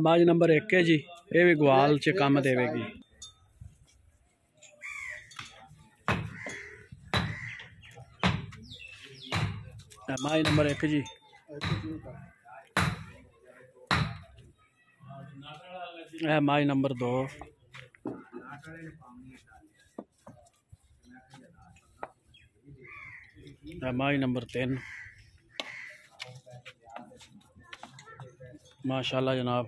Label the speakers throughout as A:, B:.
A: मज नंबर 1 है जी, ये भी ग्वाल च काम देवेगी। मज नंबर 1 जी। मज नंबर 2। मज नंबर 3। माशाल्लाह जनाब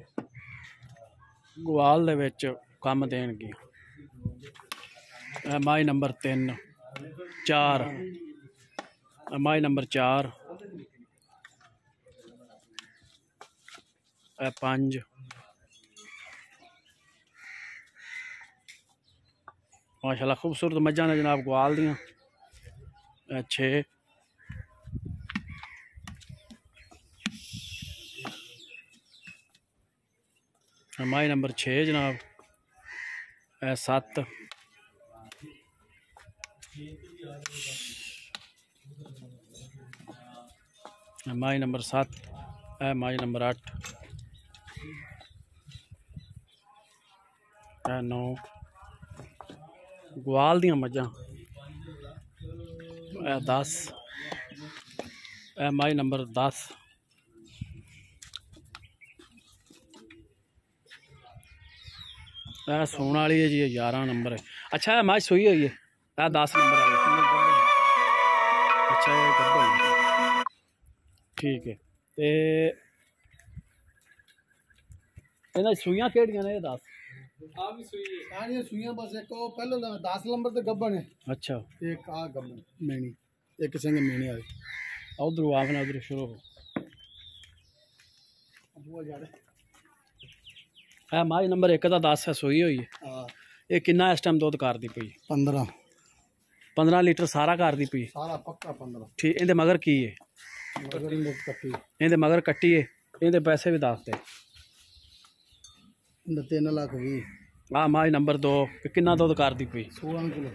A: ग्वाल दे विच कम देणगी। मज नंबर 3 4। मज नंबर 4 5। माशाल्लाह खूबसूरत मझां ने जनाब ग्वाल दियां। 6। मज नंबर 6 जनाब। 7। मज नंबर 7। मज नंबर 8। 9 ग्वाल दियां मझां। 10। मज नंबर 10। सूण वाली है जी, 11 नंबर है। अच्छा मज सूई हुई है, 10 नंबर वाली। अच्छा ये गब्बन ठीक है। ते इन्हां सूइयां केड़ियां ने 10?
B: सारियां सूइयां बस एक पहले 10 नंबर ते गब्बन है।
A: अच्छा
B: एक आ गब्बन मेनी, एक संग मेनी वाली।
A: उधर आपने उधर शुरू हो। मज नंबर 1 का 10 है, सूई हुई है। ये किन्ना इस टाइम दुध कर दी पई? 15 लीटर सारा कर दी पई?
B: सारा पक्का 15।
A: ठीक। इहदे मगर की है? इहदे मगर कट्टी है। इहदे पैसे भी दस दे।
B: 3 लाख 20।
A: मज नंबर 2 किन्ना दुध कर दी पई?
B: 16 किलो।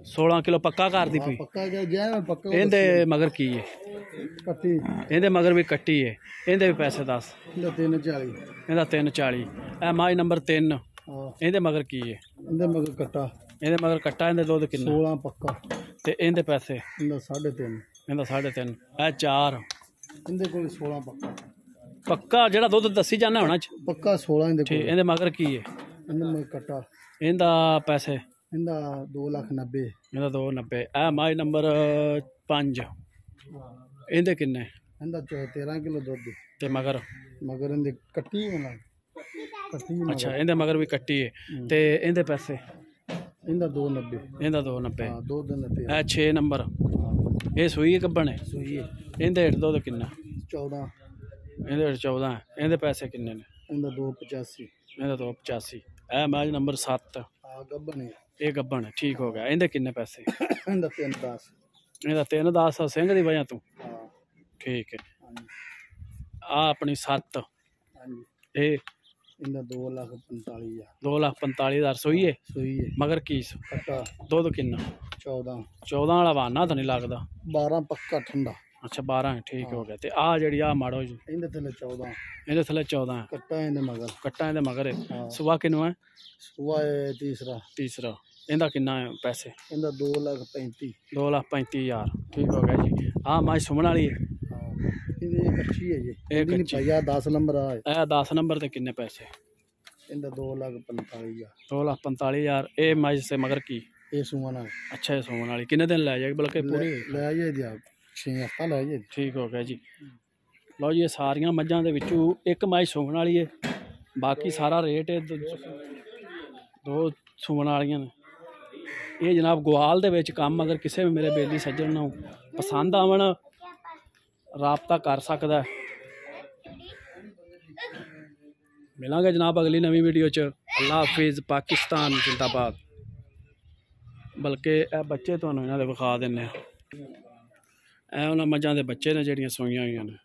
A: 16 किलो पक्का कर दी पई?
B: पक्का क्या है पक्का।
A: इहदे मगर की है?
B: कट्टी।
A: इहदे मगर भी कट्टी है। इहदे भी पैसे दस।
B: 340।
A: इहदा 340। मज नंबर 3। इहदे मगर की है?
B: इहदे मगर कट्टा।
A: इहदे मगर कट्टा। इहदे दुध किन्ना?
B: 16 पक्का।
A: ते इहदे पैसे?
B: इहदा 3.5।
A: इहदा 3.5। 4।
B: इहदे कोल 16 पक्का।
A: पक्का जेड़ा दुध दसी जाना होना
B: पक्का 16 इहदे
A: ठीक। इहदे मगर की है?
B: इहदे मगर कट्टा।
A: इहदा पैसे?
B: इहदा 2,90,000।
A: इहदा 290। मज नंबर 5। इहदे किन्ने?
B: इहदा 13 किलो दुध।
A: ते मगर?
B: मगर इहदे कट्टी होना। कट्टी।
A: अच्छा इहदे मगर भी कट्टी है। ते इहदे पैसे?
B: इहदा 290।
A: इहदा 290।
B: हां 2 दिन ते
A: 6 नंबर। ये सूई है गब्बन है?
B: सूई है।
A: इहदे हेठ दुध किन्ना?
B: 14।
A: इहदे हेठ 14 है। इहदे पैसे किन्ने ने?
B: इहदा 285।
A: इहदा 285। मज नंबर 7।
B: हां गब्बन है।
A: ये गब्बन है ठीक हो गया। इहदे किन्ने पैसे?
B: इहदा 310।
A: इहदा 310 सिंह दी वजह तू?
B: हां
A: ठीक है।
B: हां
A: अपनी 7।
B: हां
A: ये
B: इहदा 2,45,000।
A: 2,45,000 सूई है?
B: सूई है।
A: मगर की
B: कट्टा।
A: दुध किन्ना?
B: 14।
A: 14 वाला बहाना तो नहीं लगता?
B: 12 पक्का ठंडा।
A: अच्छा 12 है ठीक हो गया। ते आ जेड़ी आ माड़ो जी
B: इहदे थले 14।
A: इहदे थले 14 है।
B: कट्टा इहदे मगर।
A: कट्टा इहदे मगर है।
B: हां
A: सुबह किन्नू है?
B: सुबह तीसरा।
A: तीसरा। इहदा किन्ना है पैसे?
B: इहदा 2,35,000।
A: 2,35,000 ठीक हो गया जी। मज सुमन वाली है?
B: हां इहदी कच्ची है जी।
A: ये कच्ची।
B: भैया 10 नंबर आ।
A: 10 नंबर ते किन्ने पैसे?
B: इहदा 2,45,000।
A: 2,45,000। ये मज से मगर की?
B: ये सुमन है।
A: अच्छा ये सुमन वाली किन्ने दिन लै जाएगी बल्कि पूरी?
B: ले आइए जी आप 6 हफ्ता ले आइए।
A: ठीक हो गया जी। लो जी ये सारियां मझां दे विचों एक मज सुमन वाली है, बाकी सारा रेट है 2 सुमन वालियां ने। ये जनाब ग्वाल दे विच कम अगर किसी भी मेरे बेली सज्जन नूं पसंद आवन राबता कर सकदा है। मिलांगे जनाब अगली नवी वीडियो च। अल्लाह हाफिज़। पाकिस्तान जिंदाबाद। बल्कि बच्चे तुहानूं इन्हां दे विखा दिन्ने। उन्हां मझां दे बच्चे ने जेहड़ियां सूईयां होईयां ने।